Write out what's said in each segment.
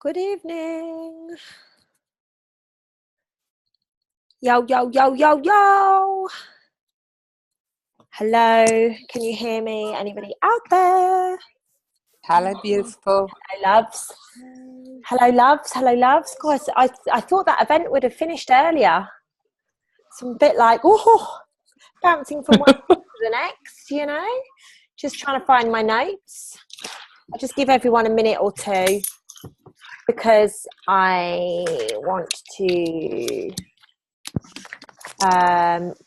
Good evening. Yo, yo, yo, yo, yo. Hello, can you hear me? Anybody out there? Hello, beautiful. Hello, loves. Hello, loves. Hello, loves. Guys, I thought that event would have finished earlier. It's a bit like, oh, bouncing from one to the next, you know? Just trying to find my notes. I'll just give everyone a minute or two because I want to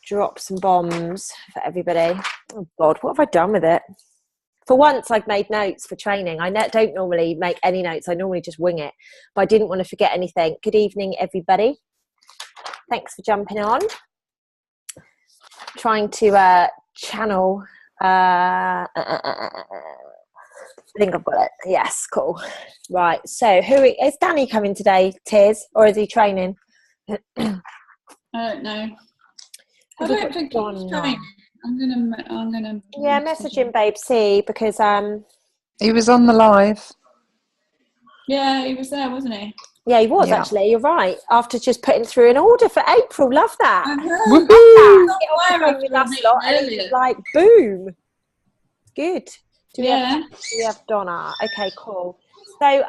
drop some bombs for everybody. Oh God, what have I done with it? For once, I've made notes for training. I don't normally make any notes. I normally just wing it, but I didn't want to forget anything. Good evening, everybody. Thanks for jumping on. Trying to channel. I think I've got it. Yes, cool. Right. So, is Danny coming today, Tiz, or is he training? I don't know. I don't think he's training. I'm gonna. Yeah, message him, babe. See, because he was on the live. Yeah, he was there, wasn't he? Yeah, he was actually. You're right. After just putting through an order for April, love that. Woohoo! Get off the phone with us lot, and it's like boom. Good. Do we have Donna? Okay, cool. So,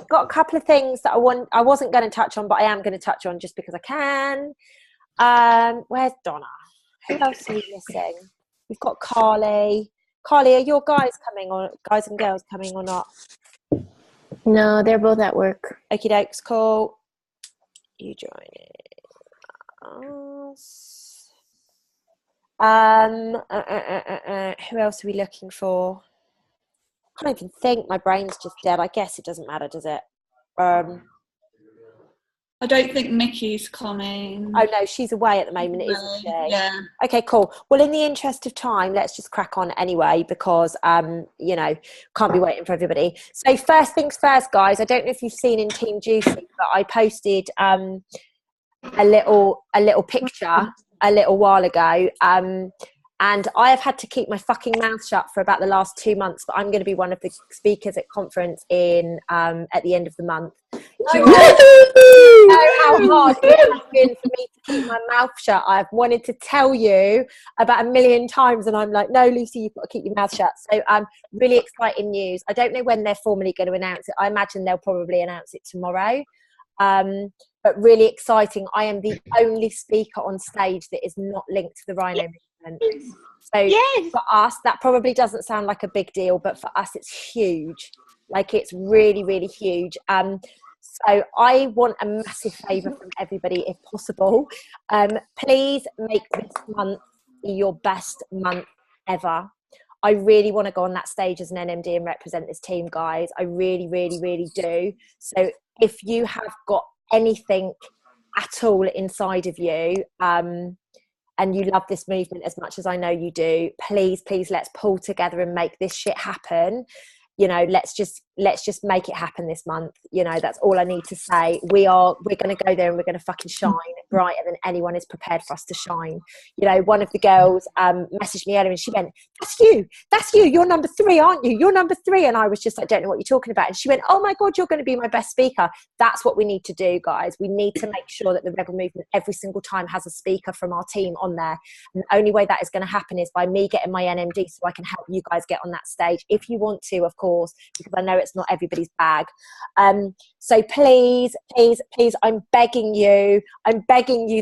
got a couple of things that I wasn't going to touch on, but I am going to touch on just because I can. Where's Donna? Who else are we missing? We've got Carly. Carly, are your guys and girls coming or not? No, they're both at work. Okie dokes, cool. You joining us. Who else are we looking for? I can't even think. My brain's just dead. I guess it doesn't matter, does it? I don't think Mickey's coming. Oh no, she's away at the moment, isn't she? Yeah. Okay, cool. Well, in the interest of time, let's just crack on anyway because can't be waiting for everybody. So first things first, guys. I don't know if you've seen in Team Juicy, but I posted a little picture a little while ago. And I have had to keep my fucking mouth shut for about the last 2 months, but I'm going to be one of the speakers at conference at the end of the month. Do you know how hard it has been for me to keep my mouth shut? I've wanted to tell you about 1 million times, and I'm like, no, Lucy, you've got to keep your mouth shut. So really exciting news. I don't know when they're formally going to announce it. I imagine they'll probably announce it tomorrow. But really exciting. I am the only speaker on stage that is not linked to the Rhino movement. So for us, that probably doesn't sound like a big deal, but for us, it's huge. Like it's really, really huge. So I want a massive favour from everybody, if possible. Please make this month your best month ever. I really want to go on that stage as an NMD and represent this team, guys. I really, really, really do. So if you have got anything at all inside of you, and you love this movement as much as I know you do, please, let's pull together and make this shit happen. Let's just make it happen this month. That's all I need to say. We're going to go there and we're going to fucking shine brighter than anyone is prepared for us to shine. One of the girls messaged me earlier and she went, that's you, you're number 3, aren't you? You're number 3. And I was just like, don't know what you're talking about. And she went, oh my God, you're going to be my best speaker. That's what we need to do, guys. We need to make sure that the Rebel Movement every single time has a speaker from our team on there. And the only way that is going to happen is by me getting my NMD so I can help you guys get on that stage. If you want to, of course, because I know it's not everybody's bag. So please, I'm begging you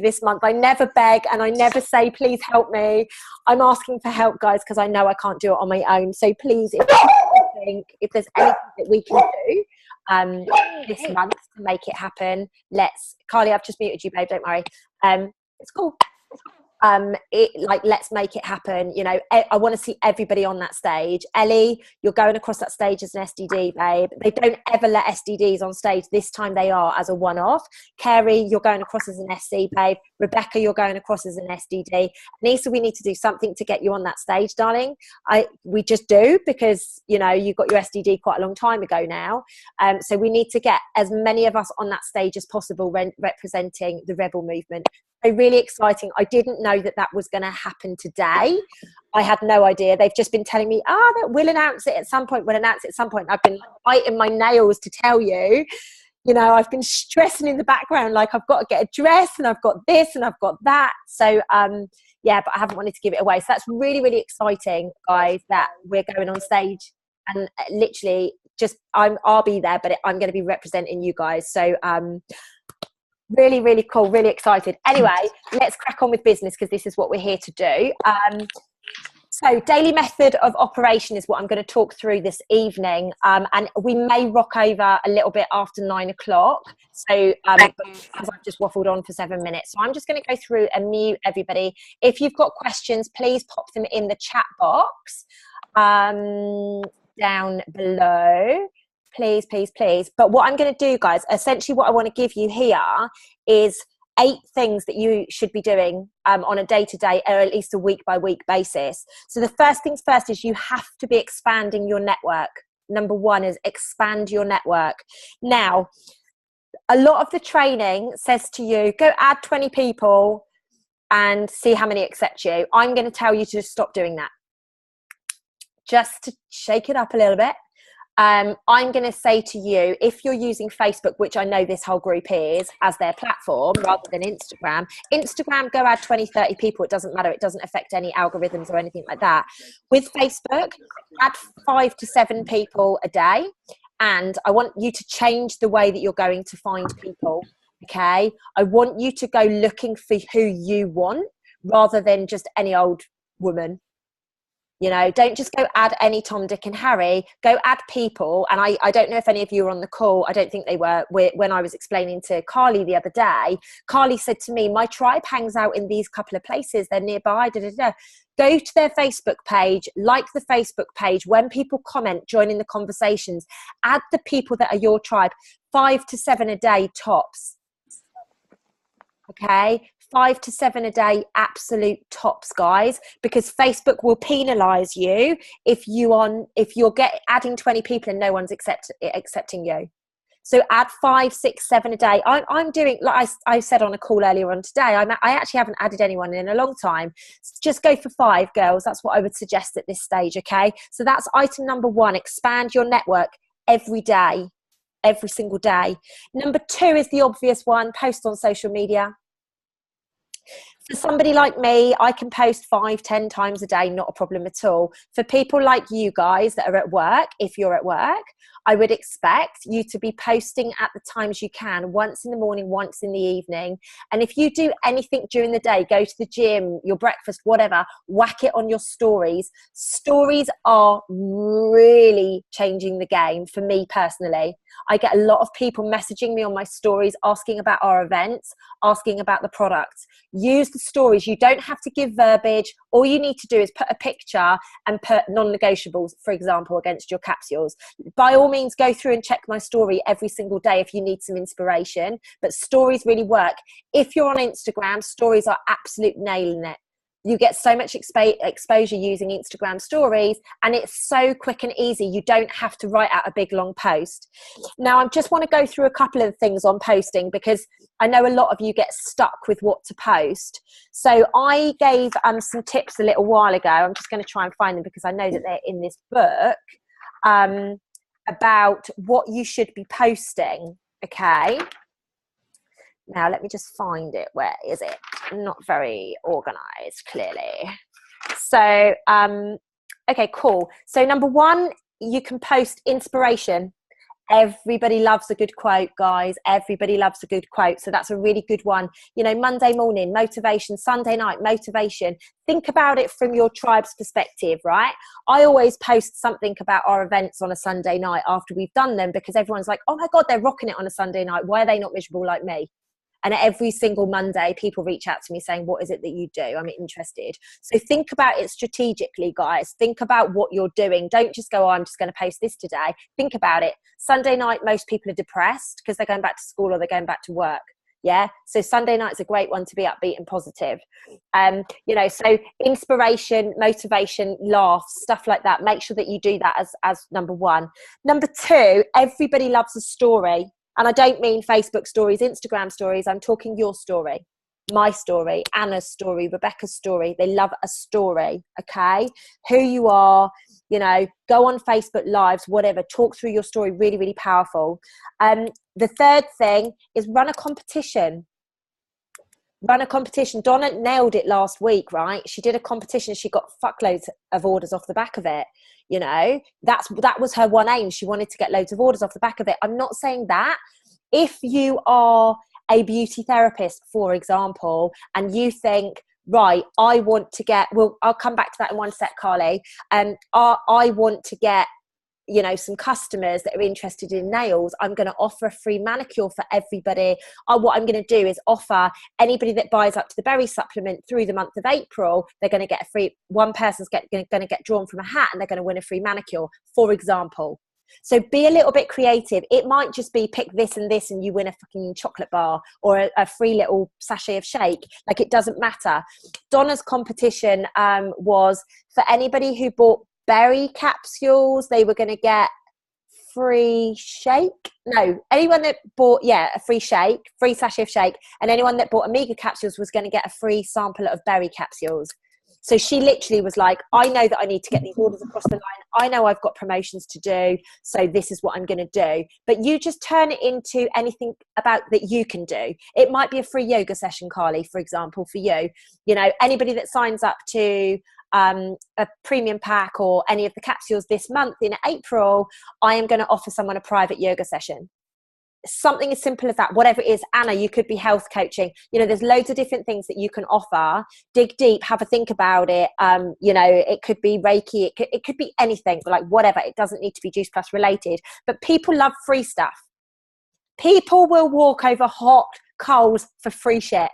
this month. I never beg and I never say, please help me. I'm asking for help, guys, because I know I can't do it on my own. So please, if there's anything that we can do this month to make it happen, Carly, I've just muted you, babe, don't worry. It's cool. Let's make it happen. I want to see everybody on that stage. Ellie, you're going across that stage as an SDD, babe. They don't ever let SDDs on stage. This time they are as a one-off. Carrie, you're going across as an SC, babe. Rebecca, you're going across as an SDD. Anissa, we need to do something to get you on that stage, darling. We just do because, you got your SDD quite a long time ago now. So we need to get as many of us on that stage as possible representing the Rebel Movement. So really exciting. I didn't know that was going to happen today. I had no idea. They've just been telling me, that we'll announce it at some point. I've been biting my nails to tell you. You know, I've been stressing in the background, like I've got to get a dress and I've got this and I've got that. So, yeah, but I haven't wanted to give it away. So that's really, really exciting, guys, that we're going on stage and literally just, I'll be there, but I'm going to be representing you guys. So, really, really cool, really excited. Anyway, let's crack on with business because this is what we're here to do. So daily method of operation is what I'm going to talk through this evening. And we may rock over a little bit after 9 o'clock. So because I've just waffled on for 7 minutes. So I'm just going to go through and mute everybody. If you've got questions, please pop them in the chat box down below. Please, please, please. But what I'm going to do, guys, essentially what I want to give you here is 8 things that you should be doing on a day-to-day or at least a week-by-week basis. So the first things first is you have to be expanding your network. Number 1 is expand your network. Now, a lot of the training says to you, go add 20 people and see how many accept you. I'm going to tell you to just stop doing that. Just to shake it up a little bit. I'm going to say to you, if you're using Facebook, which I know this whole group is, as their platform rather than Instagram, go add 20, 30 people. It doesn't matter. It doesn't affect any algorithms or anything like that. With Facebook, add 5 to 7 people a day. And I want you to change the way that you're going to find people. Okay. I want you to go looking for who you want rather than just any old woman. You know, don't just go add any Tom, Dick and Harry, go add people. And I don't know if any of you were on the call. I don't think they were. When I was explaining to Carly the other day, Carly said to me, my tribe hangs out in these couple of places. They're nearby. Da, da, da. Go to their Facebook page, like the Facebook page. When people comment, join in the conversations. Add the people that are your tribe. 5 to 7 a day tops. Okay. 5 to 7 a day, absolute tops, guys, because Facebook will penalize you if you're adding 20 people and no one's accepting you. So add 5, 6, 7 a day. I'm doing, like I said on a call earlier on today, I actually haven't added anyone in a long time. Just go for 5, girls. That's what I would suggest at this stage. Okay. So that's item number 1, expand your network every day, every single day. Number 2 is the obvious one, post on social media. For somebody like me, I can post 5, 10 times a day, not a problem at all. For people like you guys that are at work, if you're at work, I would expect you to be posting at the times you can, once in the morning, once in the evening. And if you do anything during the day, go to the gym, your breakfast, whatever, whack it on your stories. Stories are really changing the game for me personally. I get a lot of people messaging me on my stories, asking about our events, asking about the products. Use the stories. You don't have to give verbiage. All you need to do is put a picture and put non-negotiables, for example, against your capsules. By all means, go through and check my story every single day if you need some inspiration, but stories really work. If you're on Instagram, stories are absolute nailing it. You get so much exposure using Instagram stories, and it's so quick and easy. You don't have to write out a big long post. Now, I just want to go through a couple of things on posting because I know a lot of you get stuck with what to post. So I gave some tips a little while ago. I'm just going to try and find them because I know that they're in this book about what you should be posting. Okay. Now, let me just find it. Where is it? Not very organized, clearly. So, okay, cool. So number 1, you can post inspiration. Everybody loves a good quote, guys. Everybody loves a good quote. So that's a really good one. You know, Monday morning, motivation. Sunday night, motivation. Think about it from your tribe's perspective, right? I always post something about our events on a Sunday night after we've done them because everyone's like, oh my God, they're rocking it on a Sunday night. Why are they not miserable like me? And every single Monday, people reach out to me saying, what is it that you do? I'm interested. So think about it strategically, guys. Think about what you're doing. Don't just go, oh, I'm just going to post this today. Think about it. Sunday night, most people are depressed because they're going back to school or they're going back to work. Yeah. So Sunday night's a great one to be upbeat and positive. You know, so inspiration, motivation, laughs, stuff like that. Make sure that you do that as number 1. Number 2, everybody loves a story. And I don't mean Facebook stories, Instagram stories. I'm talking your story. my story, Anna's story, Rebecca's story. They love a story, okay? Who you are, you know, go on Facebook Lives, whatever, talk through your story, really, really powerful. The third thing is run a competition. Run a competition. Donna nailed it last week, right? She did a competition. She got fuckloads of orders off the back of it. You know, that was her one aim. She wanted to get loads of orders off the back of it. I'm not saying that. If you are a beauty therapist, for example, and you think, right, I want to get, well, I'll come back to that in one sec, Carly. I want to get, you know, some customers that are interested in nails. I'm going to offer a free manicure for everybody. What I'm going to do is offer anybody that buys up to the berry supplement through the month of April, they're going to get a free, one person's going to get drawn from a hat and they're going to win a free manicure, for example. So be a little bit creative. It might just be pick this and this and you win a fucking chocolate bar or a free little sachet of shake. Like, it doesn't matter. Donna's competition was for anybody who bought berry capsules, they were going to get free shake. No, anyone that bought, a free shake, free sachet of shake. And anyone that bought Omega capsules was going to get a free sample of berry capsules. So she literally was like, I know that I need to get these orders across the line. I know I've got promotions to do. So this is what I'm going to do. But you just turn it into anything about that you can do. It might be a free yoga session, Carly, for example, for you. You know, anybody that signs up to a premium pack or any of the capsules this month in April, I am going to offer someone a private yoga session. Something as simple as that, whatever it is. Anna, you could be health coaching. You know, there's loads of different things that you can offer. Dig deep, have a think about it. You know, it could be Reiki, it could be anything, like whatever. It doesn't need to be Juice Plus related. But people love free stuff. People will walk over hot coals for free shit.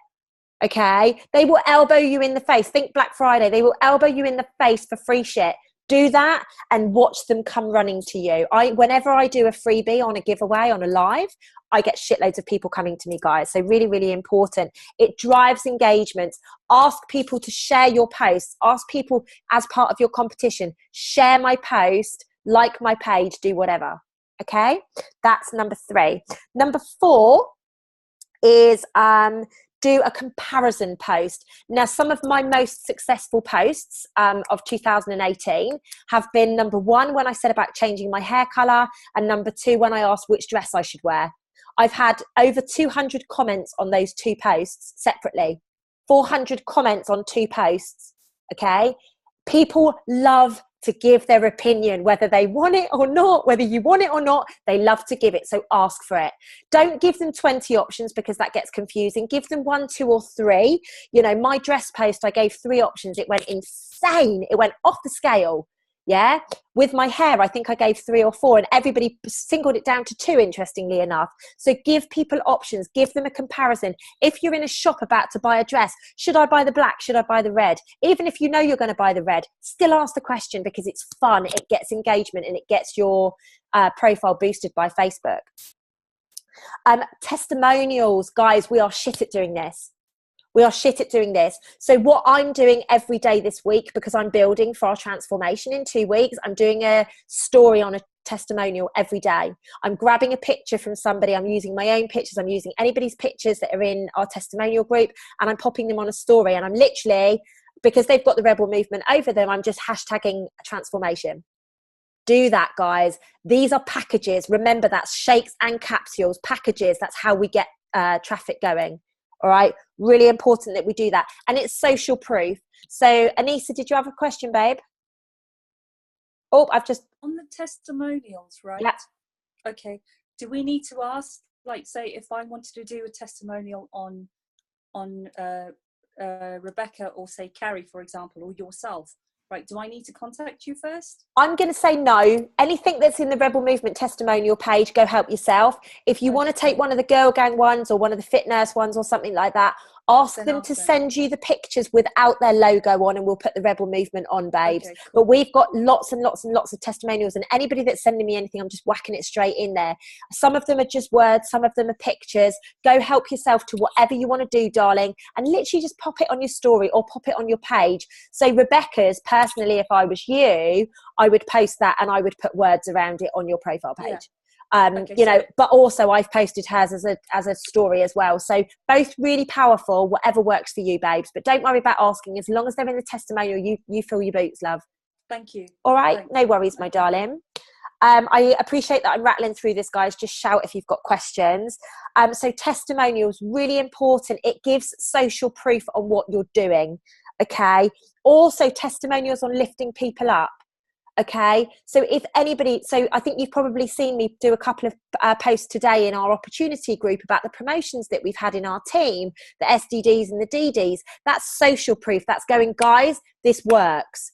Okay? They will elbow you in the face. Think Black Friday. They will elbow you in the face for free shit. Do that and watch them come running to you. Whenever I do a freebie on a giveaway on a live, I get shitloads of people coming to me, guys. So really, really important. It drives engagements. Ask people to share your posts. Ask people as part of your competition, share my post, like my page, do whatever. Okay? That's number 3. Number 4 is do a comparison post. Now, some of my most successful posts of 2018 have been, number 1, when I said about changing my hair color, and number 2, when I asked which dress I should wear. I've had over 200 comments on those 2 posts separately. 400 comments on 2 posts, okay? People love to give their opinion, whether they want it or not, whether you want it or not, they love to give it. So ask for it. Don't give them 20 options because that gets confusing. Give them 1, 2, or 3. You know, my dress post, I gave 3 options. It went insane. It went off the scale. Yeah. With my hair, I think I gave 3 or 4 and everybody singled it down to 2, interestingly enough. So give people options, give them a comparison. If you're in a shop about to buy a dress, should I buy the black? Should I buy the red? Even if you know you're going to buy the red, still ask the question because it's fun. It gets engagement and it gets your profile boosted by Facebook. Testimonials, guys, we are shit at doing this. We are shit at doing this. So what I'm doing every day this week, because I'm building for our transformation in 2 weeks, I'm doing a story on a testimonial every day. I'm grabbing a picture from somebody. I'm using my own pictures. I'm using anybody's pictures that are in our testimonial group and I'm popping them on a story. And I'm literally, because they've got the Rebel Movement over them, I'm just hashtagging transformation. Do that, guys. These are packages. Remember, that's shakes and capsules, packages. That's how we get traffic going. All right. Really important that we do that. And it's social proof. So Anissa, did you have a question, babe? Oh, I've just... On the testimonials, right? Yeah. Okay. Do we need to ask, like, say, if I wanted to do a testimonial on Rebecca or, say, Carrie, for example, or yourself, right? Do I need to contact you first? I'm going to say no. Anything that's in the Rebel Movement testimonial page, go help yourself. If you want to take one of the Girl Gang ones or one of the Fit Nurse ones or something like that, ask them to send you the pictures without their logo on and we'll put the Rebel Movement on, babes. Okay, cool. But we've got lots and lots and lots of testimonials and anybody that's sending me anything, I'm just whacking it straight in there. Some of them are just words, some of them are pictures. Go help yourself to whatever you want to do, darling, and literally just pop it on your story or pop it on your page. So Rebecca's, personally, if I was you, I would post that and I would put words around it on your profile page. Okay, you know, so- but also I've posted hers as a story as well. So both really powerful, whatever works for you, babes. But don't worry about asking. As long as they're in the testimonial, you fill your boots, love. Thank you. All right, Thanks. no worries, my darling. I appreciate that I'm rattling through this, guys. Just shout if you've got questions. So testimonials, really important. It gives social proof on what you're doing, okay? Also testimonials on lifting people up, okay? So if anybody, so I think you've probably seen me do a couple of posts today in our opportunity group about the promotions that we've had in our team, the SDDs and the DDs. That's social proof. That's going, guys, this works.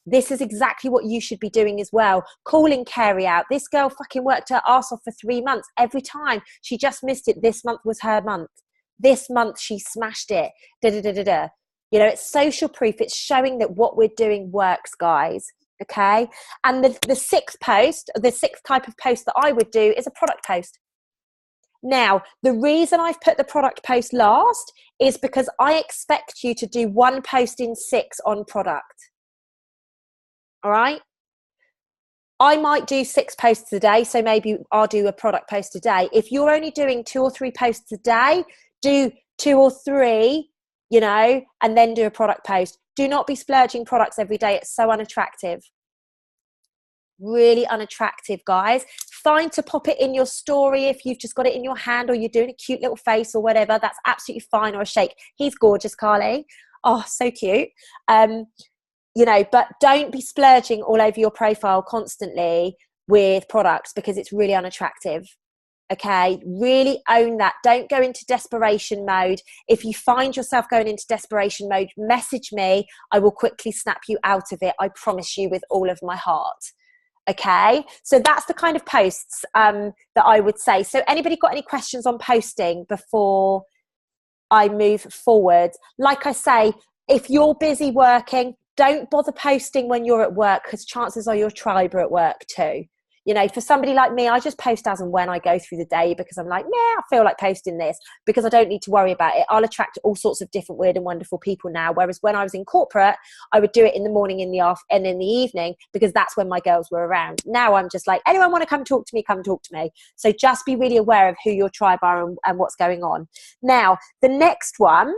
This is exactly what you should be doing as well. Calling Carey out. This girl fucking worked her ass off for 3 months. Every time she just missed it. This month was her month. This month she smashed it. Da da da da da. You know, it's social proof. It's showing that what we're doing works, guys. Okay. And the sixth post, the sixth type of post that I would do is a product post. Now, the reason I've put the product post last is because I expect you to do 1 post in 6 on product. All right. I might do 6 posts a day. So maybe I'll do a product post a day. If you're only doing 2 or 3 posts a day, do 2 or 3, you know, and then do a product post. Do not be splurging products every day. It's so unattractive. Really unattractive, guys. Fine to pop it in your story if you've just got it in your hand or you're doing a cute little face or whatever. That's absolutely fine. Or a shake. He's gorgeous, Carly. Oh, so cute. You know, but don't be splurging all over your profile constantly with products because it's really unattractive. Okay, really own that. Don't go into desperation mode. If you find yourself going into desperation mode, message me. I will quickly snap you out of it. I promise you with all of my heart. Okay, so that's the kind of posts that I would say. So anybody got any questions on posting before I move forward? Like I say, if you're busy working, don't bother posting when you're at work because chances are your tribe are at work too. You know, for somebody like me, I just post as and when I go through the day because I'm like, I feel like posting this because I don't need to worry about it. I'll attract all sorts of different weird and wonderful people now. Whereas when I was in corporate, I would do it in the morning, in the afternoon, and in the evening because that's when my girls were around. Now I'm just like, anyone want to come talk to me? Come talk to me. So just be really aware of who your tribe are and what's going on. Now, the next one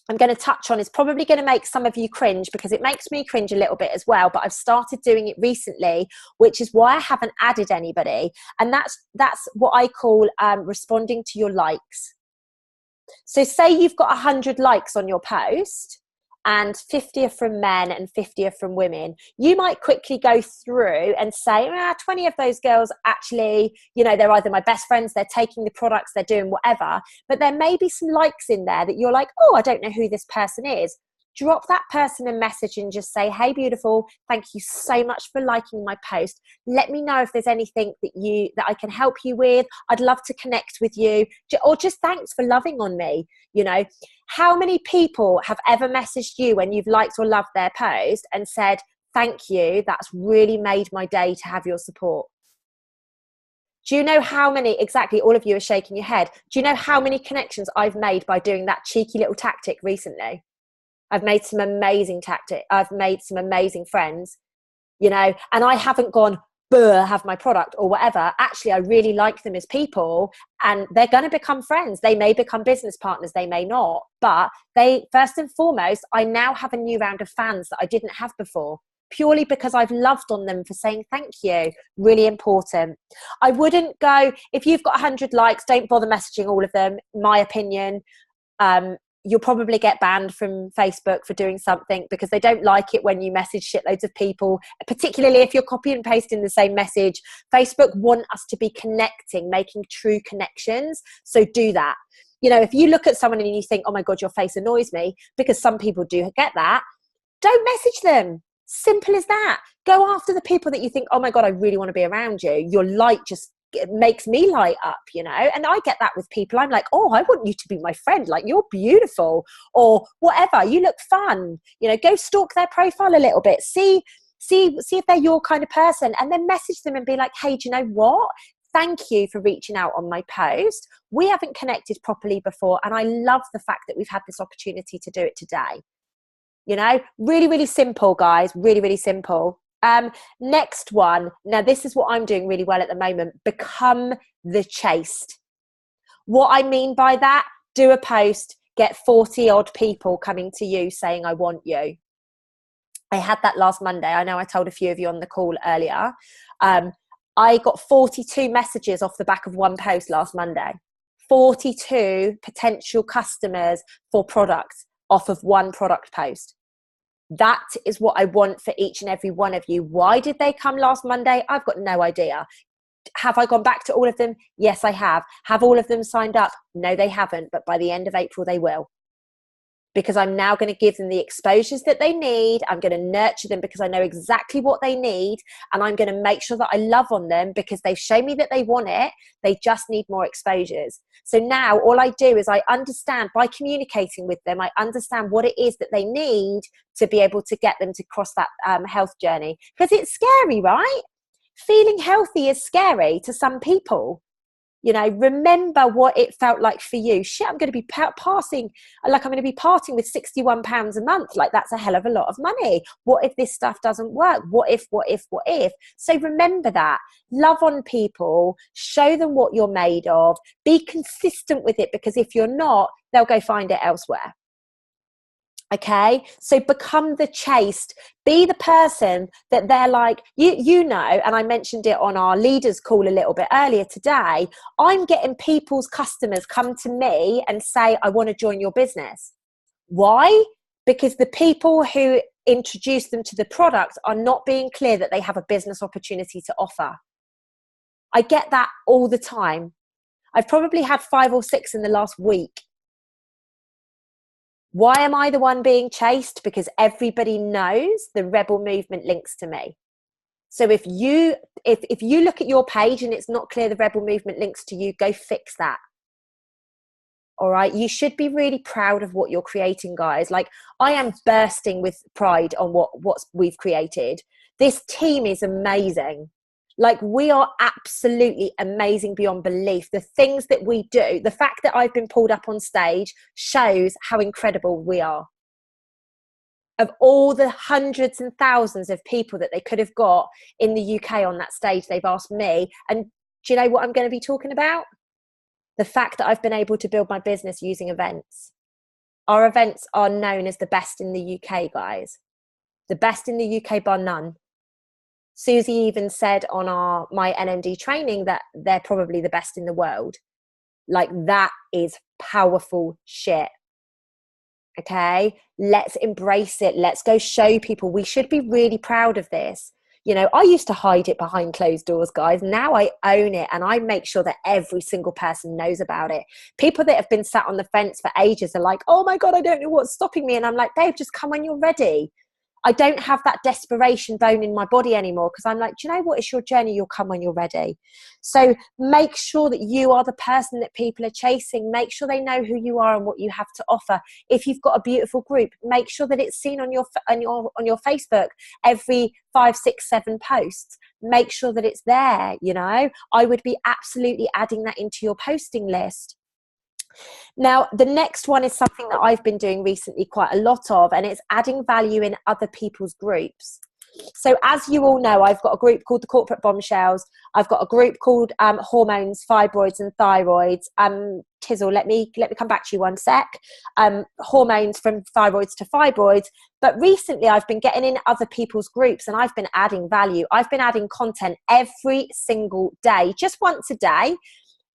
I'm going to touch on is probably going to make some of you cringe because it makes me cringe a little bit as well, but I've started doing it recently, which is why I haven't added anybody. And that's what I call responding to your likes. So say you've got 100 likes on your post and 50 are from men and 50 are from women. You might quickly go through and say, 20 of those girls actually, you know, they're either my best friends, they're taking the products, they're doing whatever, but there may be some likes in there that you're like, oh, I don't know who this person is. Drop that person a message and just say, hey, beautiful, thank you so much for liking my post. Let me know if there's anything that I can help you with. I'd love to connect with you, or just thanks for loving on me. You know, how many people have ever messaged you when you've liked or loved their post and said, thank you, that's really made my day to have your support? Do you know how many, exactly, all of you are shaking your head. Do you know how many connections I've made by doing that cheeky little tactic recently? I've made some amazing I've made some amazing friends, you know, and I haven't gone, have my product or whatever. Actually, I really like them as people and they're going to become friends. They may become business partners. They may not, but they, first and foremost, I now have a new round of fans that I didn't have before, purely because I've loved on them for saying thank you. Really important. I wouldn't go, if you've got 100 likes, don't bother messaging all of them. My opinion, you'll probably get banned from Facebook for doing something because they don't like it when you message shitloads of people, particularly if you're copy and pasting the same message. Facebook want us to be connecting, making true connections. So do that. You know, if you look at someone and you think, oh my God, your face annoys me, because some people do get that, don't message them. Simple as that. Go after the people that you think, oh my God, I really want to be around you. Your light just it makes me light up, you know, and I get that with people. I'm like, oh, I want you to be my friend, like you're beautiful or whatever, you look fun, you know, go stalk their profile a little bit, see if they're your kind of person, and then message them and be like, hey, do you know what, thank you for reaching out on my post. We haven't connected properly before and I love the fact that we've had this opportunity to do it today. You know, really, really simple, guys, really, really simple. Next one. Now, this is what I'm doing really well at the moment. Become the chaste. What I mean by that, do a post, get 40 odd people coming to you saying, I want you. I had that last Monday. I know I told a few of you on the call earlier. I got 42 messages off the back of one post last Monday. 42 potential customers for products off of one product post. That is what I want for each and every one of you. Why did they come last Monday? I've got no idea. Have I gone back to all of them? Yes, I have. Have all of them signed up? No, they haven't. But by the end of April, they will. Because I'm now going to give them the exposures that they need. I'm going to nurture them because I know exactly what they need. And I'm going to make sure that I love on them because they've shown me that they want it. They just need more exposures. So now all I do is I understand, by communicating with them, I understand what it is that they need to be able to get them to cross that health journey. Because it's scary, right? Feeling healthy is scary to some people. You know, remember what it felt like for you. Shit, I'm going to be parting with £61 a month. Like, that's a hell of a lot of money. What if this stuff doesn't work? What if? So remember that. Love on people. Show them what you're made of. Be consistent with it, because if you're not, they'll go find it elsewhere. Okay, so become the chaste. Be the person that they're like, you know, and I mentioned it on our leaders call a little bit earlier today. I'm getting people's customers come to me and say, I want to join your business. Why? Because the people who introduce them to the product are not being clear that they have a business opportunity to offer. I get that all the time. I've probably had 5 or 6 in the last week. Why am I the one being chased? Because everybody knows the rebel movement links to me. So if you look at your page and it's not clear the rebel movement links to you, go fix that. All right. You should be really proud of what you're creating, guys. Like, I am bursting with pride on what we've created. This team is amazing. Like, we are absolutely amazing beyond belief. The things that we do, the fact that I've been pulled up on stage shows how incredible we are. Of all the hundreds and thousands of people that they could have got in the UK on that stage, they've asked me. And do you know what I'm going to be talking about? The fact that I've been able to build my business using events. Our events are known as the best in the UK, guys. The best in the UK bar none. Susie even said on my NMD training that they're probably the best in the world. Like, that is powerful shit. Okay, let's embrace it. Let's go show people. We should be really proud of this. You know, I used to hide it behind closed doors, guys. Now I own it, and I make sure that every single person knows about it. People that have been sat on the fence for ages are like, oh my God, I don't know what's stopping me. And I'm like, babe, just come when you're ready. I don't have that desperation bone in my body anymore, because I'm like, do you know what? It's your journey. You'll come when you're ready. So make sure that you are the person that people are chasing. Make sure they know who you are and what you have to offer. If you've got a beautiful group, make sure that it's seen on your Facebook every 5, 6, 7 posts. Make sure that it's there. You know, I would be absolutely adding that into your posting list. Now, the next one is something that I've been doing recently quite a lot of, and it's adding value in other people's groups. So as you all know, I've got a group called the Corporate Bombshells. I've got a group called Hormones, Fibroids and Thyroids. Tizzle, let me come back to you one sec. Hormones, from thyroids to fibroids. But recently I've been getting in other people's groups, and I've been adding value. I've been adding content every single day, just once a day.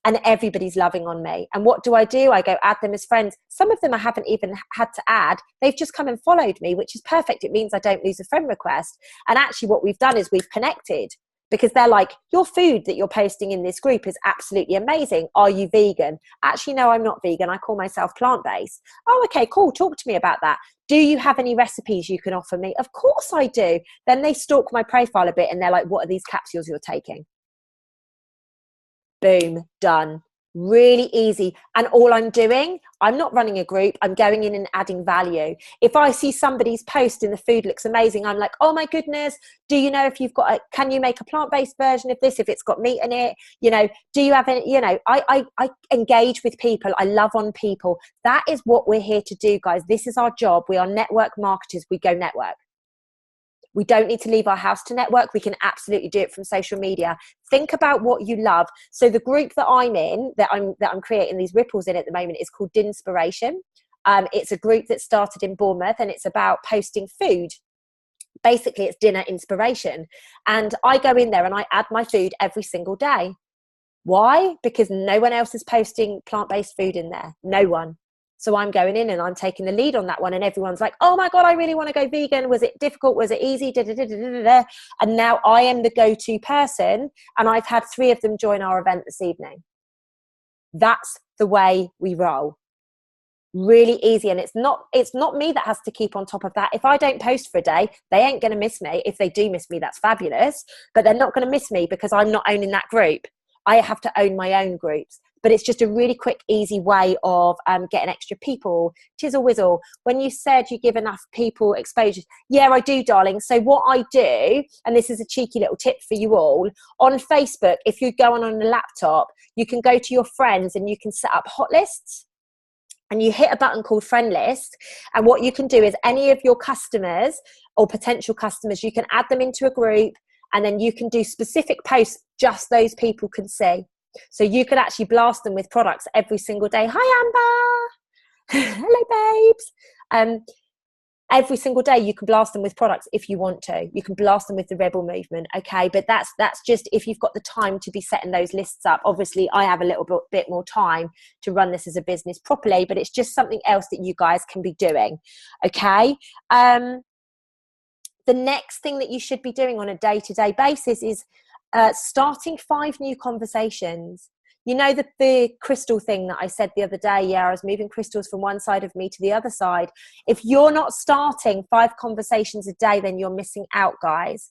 And everybody's loving on me. And what do? I go add them as friends. Some of them I haven't even had to add. They've just come and followed me, which is perfect. It means I don't lose a friend request. And actually what we've done is we've connected, because they're like, your food that you're posting in this group is absolutely amazing. Are you vegan? Actually, no, I'm not vegan. I call myself plant-based. Oh, okay, cool. Talk to me about that. Do you have any recipes you can offer me? Of course I do. Then they stalk my profile a bit and they're like, what are these capsules you're taking? Boom, done. Really easy. And all I'm doing, I'm not running a group. I'm going in and adding value. If I see somebody's post and the food looks amazing, I'm like, oh my goodness, do you know if you've got can you make a plant-based version of this if it's got meat in it? You know, do you have any, you know, I engage with people. I love on people. That is what we're here to do, guys. This is our job. We are network marketers. We go network. We don't need to leave our house to network. We can absolutely do it from social media. Think about what you love. So the group that I'm in, that I'm creating these ripples in at the moment, is called Dinspiration. It's a group that started in Bournemouth, and it's about posting food. Basically, it's dinner inspiration. And I go in there and I add my food every single day. Why? Because no one else is posting plant-based food in there. No one. So I'm going in and I'm taking the lead on that one, and everyone's like, oh my God, I really want to go vegan. Was it difficult? Was it easy? And now I am the go-to person, and I've had 3 of them join our event this evening. That's the way we roll. Really easy. And it's not me that has to keep on top of that. If I don't post for a day, they ain't going to miss me. If they do miss me, that's fabulous, but they're not going to miss me because I'm not owning that group. I have to own my own groups. But it's just a really quick, easy way of getting extra people. Tizzle whizzle, when you said you give enough people exposure, yeah, I do, darling. So what I do, and this is a cheeky little tip for you all, on Facebook, if you go on a laptop, you can go to your friends and you can set up hot lists. And you hit a button called friend list. And what you can do is any of your customers or potential customers, you can add them into a group, and then you can do specific posts just those people can see. So you could actually blast them with products every single day. Hi, Amber. Hello, babes. Every single day you can blast them with products if you want to. You can blast them with the Rebel movement, okay? But that's just if you've got the time to be setting those lists up. Obviously, I have a little bit more time to run this as a business properly, but it's just something else that you guys can be doing, okay? The next thing that you should be doing on a day-to-day basis is starting 5 new conversations. You know, the crystal thing that I said the other day, yeah, I was moving crystals from one side of me to the other side. If you're not starting 5 conversations a day, then you're missing out, guys.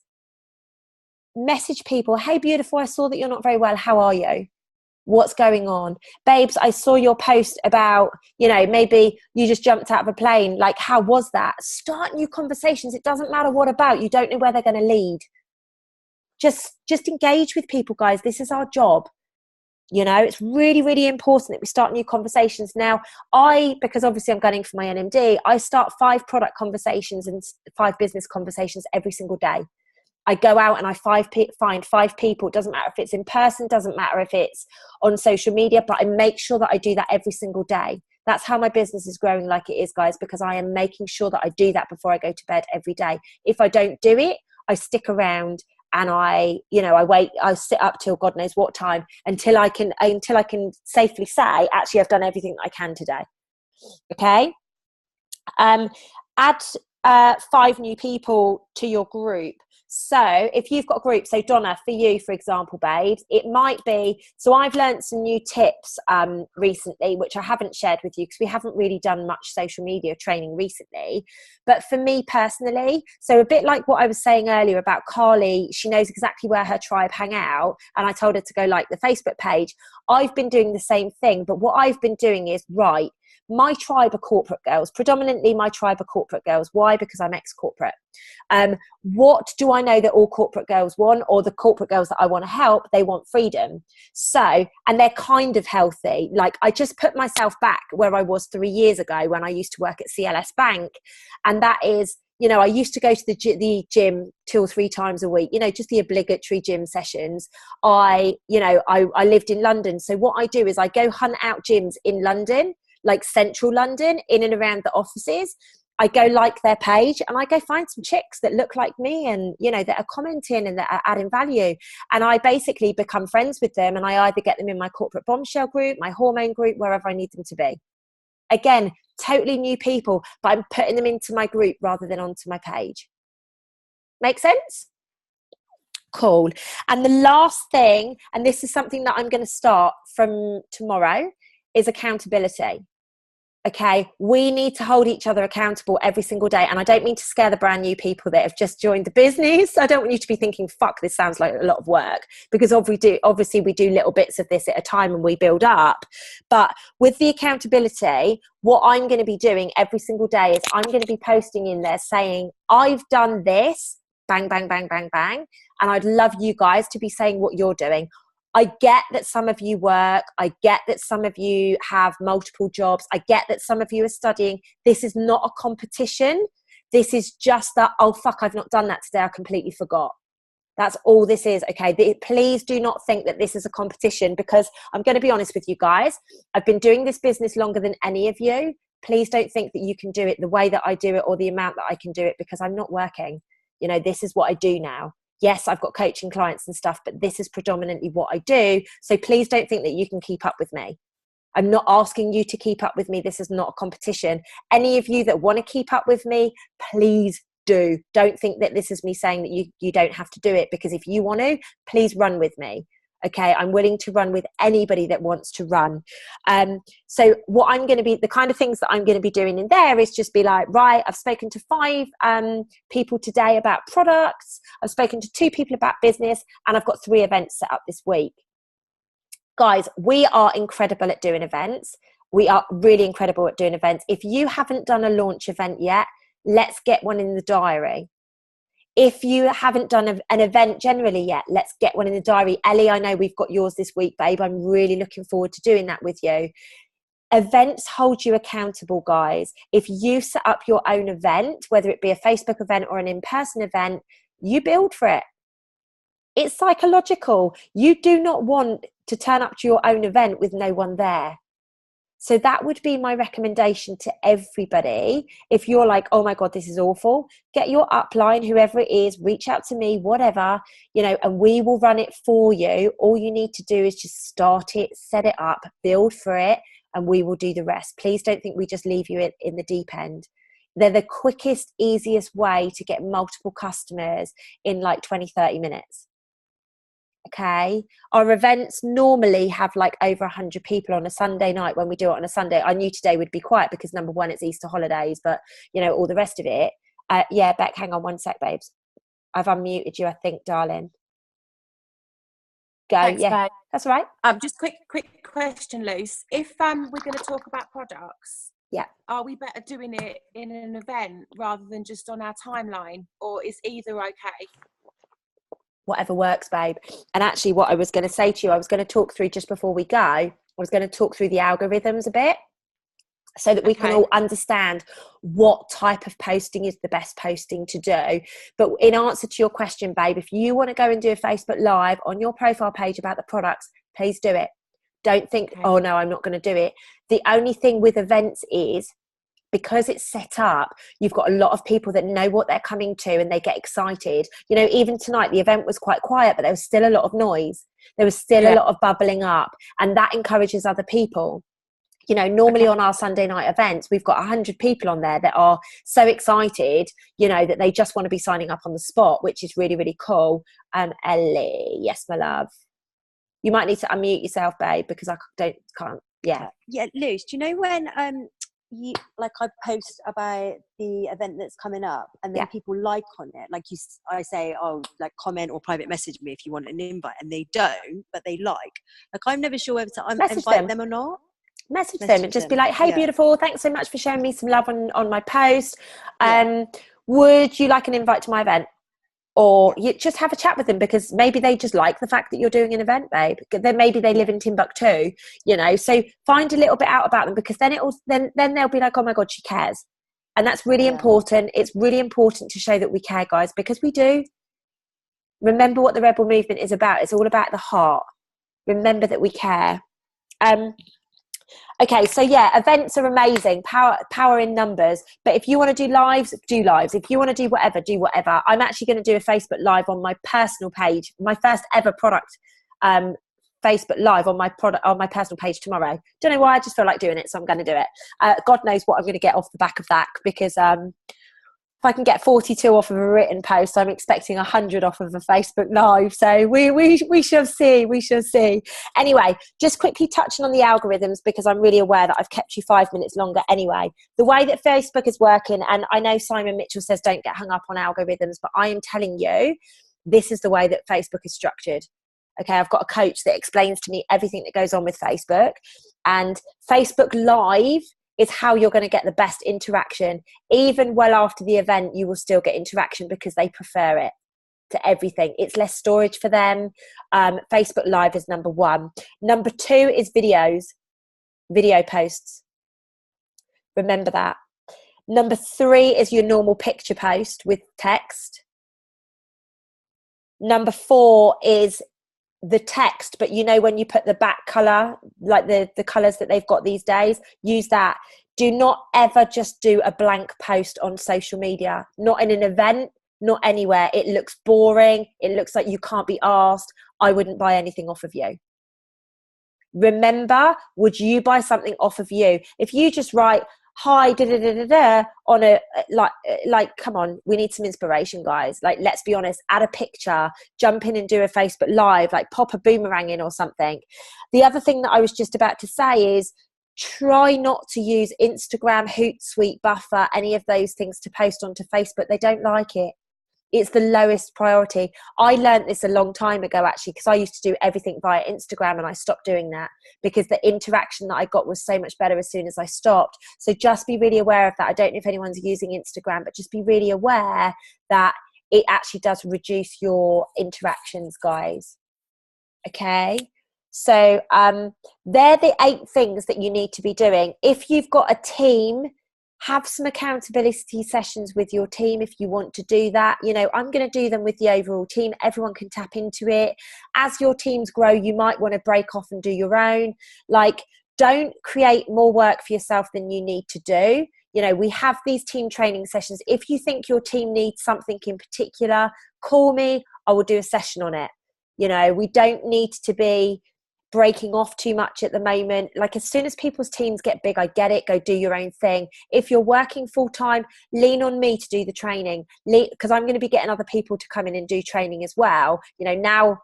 Message people, hey, beautiful, I saw that you're not very well. How are you? What's going on? Babes, I saw your post about, you know, maybe you just jumped out of a plane. Like, how was that? Start new conversations. It doesn't matter what about. You don't know where they're going to lead. Just engage with people, guys. This is our job. You know, it's really, really important that we start new conversations. Now, because obviously I'm going for my NMD, I start 5 product conversations and 5 business conversations every single day. I go out and I find 5 people. It doesn't matter if it's in person, doesn't matter if it's on social media, but I make sure that I do that every single day. That's how my business is growing like it is, guys, because I am making sure that I do that before I go to bed every day. If I don't do it, I stick around and I sit up till God knows what time until I can safely say, actually, I've done everything I can today. Okay. Add 5 new people to your group. So if you've got a group, so Donna, for you, for example, babes, it might be, so I've learned some new tips recently, which I haven't shared with you because we haven't really done much social media training recently. But for me personally, so a bit like what I was saying earlier about Carly, she knows exactly where her tribe hang out. And I told her to go like the Facebook page. I've been doing the same thing. But what I've been doing is, right, my tribe are corporate girls, predominantly my tribe are corporate girls. Why? Because I'm ex-corporate. What do I know that all corporate girls want, or the corporate girls that I want to help? They want freedom. So, and they're kind of healthy. Like, I just put myself back where I was 3 years ago when I used to work at CLS Bank. And that is, you know, I used to go to the gym 2 or 3 times a week, you know, just the obligatory gym sessions. I lived in London. So what I do is I go hunt out gyms in London, like central London, in and around the offices. I go like their page and I go find some chicks that look like me and, you know, that are commenting and that are adding value. And I basically become friends with them, and I either get them in my corporate bombshell group, my hormone group, wherever I need them to be. Again, totally new people, but I'm putting them into my group rather than onto my page. Make sense? Cool. And the last thing, and this is something that I'm going to start from tomorrow, is accountability. Okay, we need to hold each other accountable every single day. And I don't mean to scare the brand new people that have just joined the business. I don't want you to be thinking, fuck, this sounds like a lot of work, because obviously we do little bits of this at a time and we build up. But with the accountability, what I'm going to be doing every single day is I'm going to be posting in there saying, I've done this, bang, bang, bang, bang, bang. And I'd love you guys to be saying what you're doing. I get that some of you work. I get that some of you have multiple jobs. I get that some of you are studying. This is not a competition. This is just that, oh, fuck, I've not done that today. I completely forgot. That's all this is, okay? Please do not think that this is a competition, because I'm going to be honest with you guys. I've been doing this business longer than any of you. Please don't think that you can do it the way that I do it or the amount that I can do it, because I'm not working. You know, this is what I do now. Yes, I've got coaching clients and stuff, but this is predominantly what I do. So please don't think that you can keep up with me. I'm not asking you to keep up with me. This is not a competition. Any of you that want to keep up with me, please do. Don't think that this is me saying that you don't have to do it, because if you want to, please run with me. Okay, I'm willing to run with anybody that wants to run. So what I'm going to be, the kind of things that I'm going to be doing in there is just be like, right, I've spoken to 5 people today about products. I've spoken to 2 people about business, and I've got 3 events set up this week. Guys, we are incredible at doing events. We are really incredible at doing events. If you haven't done a launch event yet, let's get one in the diary. If you haven't done an event generally yet, let's get one in the diary. Ellie, I know we've got yours this week, babe. I'm really looking forward to doing that with you. Events hold you accountable, guys. If you set up your own event, whether it be a Facebook event or an in-person event, you build for it. It's psychological. You do not want to turn up to your own event with no one there. So that would be my recommendation to everybody. If you're like, oh my God, this is awful, get your upline, whoever it is, reach out to me, whatever, you know, and we will run it for you. All you need to do is just start it, set it up, build for it, and we will do the rest. Please don't think we just leave you in the deep end. They're the quickest, easiest way to get multiple customers in like 20, 30 minutes. Okay, our events normally have like over 100 people on a Sunday night when we do it on a Sunday. I knew today would be quiet because number one, it's Easter holidays, but you know, all the rest of it. Yeah, Beck, hang on one sec, babes. I've unmuted you, I think, darling. Go. Thanks, yeah, babe. that's all right. Just quick question, Luce. If we're going to talk about products, yeah, are we better doing it in an event rather than just on our timeline, or is either okay? Whatever works, babe. And actually what I was going to say to you, I was going to talk through just before we go, I was going to talk through the algorithms a bit so that we can all understand what type of posting is the best posting to do. But in answer to your question, babe, if you want to go and do a Facebook Live on your profile page about the products, please do it. Don't think, oh no, I'm not going to do it. The only thing with events is, because it's set up, you've got a lot of people that know what they're coming to and they get excited. You know, even tonight, the event was quite quiet, but there was still a lot of noise. There was still a lot of bubbling up, and that encourages other people. You know, normally on our Sunday night events, we've got 100 people on there that are so excited, you know, that they just want to be signing up on the spot, which is really, really cool. Ellie, yes, my love. You might need to unmute yourself, babe, because I can't. Yeah. Yeah, Luce, do you know when I post about the event that's coming up, and then people like on it, like I say, oh, like comment or private message me if you want an invite, and they don't, but they like I'm never sure whether to invite them or not. Message them and just be like, hey, beautiful, thanks so much for showing me some love on my post. Would you like an invite to my event? Or you just have a chat with them, because maybe they just like the fact that you're doing an event, babe. Then maybe they live in Timbuktu, you know. So find a little bit out about them, because then they'll be like, oh my God, she cares. And that's really important. It's really important to show that we care, guys, because we do. Remember what the Rebel Movement is about. It's all about the heart. Remember that we care. Okay, so yeah, events are amazing, power in numbers. But if you want to do lives, do lives. If you want to do whatever, do whatever. I'm actually going to do a Facebook Live on my personal page, my first ever product Facebook Live on my personal page tomorrow. Don't know why, I just feel like doing it, so I'm going to do it. God knows what I'm going to get off the back of that, because if I can get 42 off of a written post, I'm expecting 100 off of a Facebook Live. So we shall see. We shall see. Anyway, just quickly touching on the algorithms, because I'm really aware that I've kept you 5 minutes longer anyway. The way that Facebook is working, and I know Simon Mitchell says don't get hung up on algorithms, but I am telling you, this is the way that Facebook is structured. Okay, I've got a coach that explains to me everything that goes on with Facebook, and Facebook Live is how you're going to get the best interaction. Even well after the event, you will still get interaction, because they prefer it to everything. It's less storage for them. Facebook Live is number 1. Number 2 is video posts. Remember that. Number 3 is your normal picture post with text. Number 4 is the text, but you know, when you put the back color, like the colors that they've got these days, use that. Do not ever just do a blank post on social media, not in an event, not anywhere. It looks boring. It looks like you can't be asked. I wouldn't buy anything off of you. Remember, would you buy something off of you? If you just write, hi, da da da da da, on a, like, come on, we need some inspiration, guys. Like, let's be honest, add a picture, jump in and do a Facebook Live, like pop a boomerang in or something. The other thing that I was just about to say is, try not to use Instagram, Hootsuite, Buffer, any of those things to post onto Facebook. They don't like it. It's the lowest priority. I learned this a long time ago, actually, because I used to do everything via Instagram, and I stopped doing that because the interaction that I got was so much better as soon as I stopped. So just be really aware of that. I don't know if anyone's using Instagram, but just be really aware that it actually does reduce your interactions, guys. Okay? So they're the 8 things that you need to be doing. If you've got a team, have some accountability sessions with your team if you want to do that. You know, I'm going to do them with the overall team. Everyone can tap into it. As your teams grow, you might want to break off and do your own. Like, don't create more work for yourself than you need to do. You know, we have these team training sessions. If you think your team needs something in particular, call me. I will do a session on it. You know, we don't need to be breaking off too much at the moment. Like, as soon as people's teams get big, I get it, go do your own thing. If you're working full time, lean on me to do the training, because I'm going to be getting other people to come in and do training as well. You know, now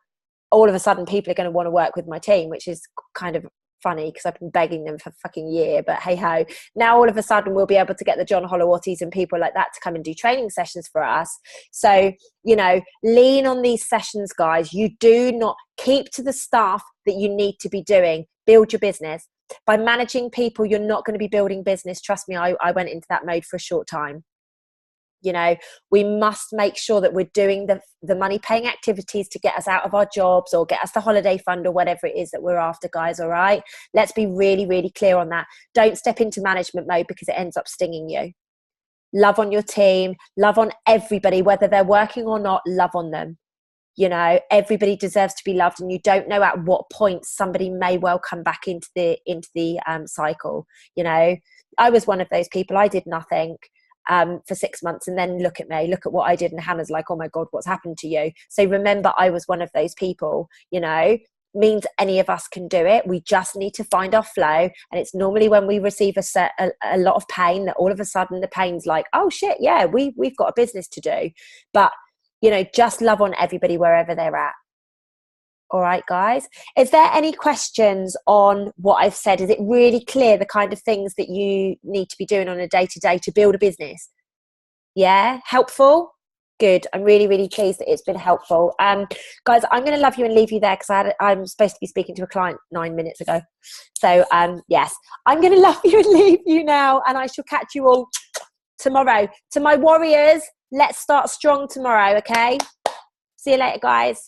all of a sudden people are going to want to work with my team, which is kind of funny because I've been begging them for a fucking year, but hey ho, now all of a sudden we'll be able to get the John Holowatties and people like that to come and do training sessions for us. So, you know, lean on these sessions, guys. You do not keep to the stuff that you need to be doing. Build your business. By managing people, you're not going to be building business. Trust me, I went into that mode for a short time. You know, we must make sure that we're doing the money paying activities to get us out of our jobs or get us the holiday fund or whatever it is that we're after, guys. All right. Let's be really, really clear on that. Don't step into management mode because it ends up stinging you. Love on your team, love on everybody, whether they're working or not, love on them. You know, everybody deserves to be loved, and you don't know at what point somebody may well come back into the cycle. You know, I was one of those people. I did nothing for 6 months, and then look at me, look at what I did, and Hannah's like, oh my god, what's happened to you? So remember, I was one of those people. You know, means any of us can do it. We just need to find our flow, and it's normally when we receive a lot of pain that all of a sudden the pain's like, oh shit, yeah, we've got a business to do. But you know, just love on everybody wherever they're at. All right, guys. Is there any questions on what I've said? Is it really clear the kind of things that you need to be doing on a day-to-day to build a business? Yeah? Helpful? Good. I'm really, really pleased that it's been helpful. Guys, I'm going to love you and leave you there because I'm supposed to be speaking to a client 9 minutes ago. So, yes, I'm going to love you and leave you now, and I shall catch you all tomorrow. To my warriors, let's start strong tomorrow, okay? See you later, guys.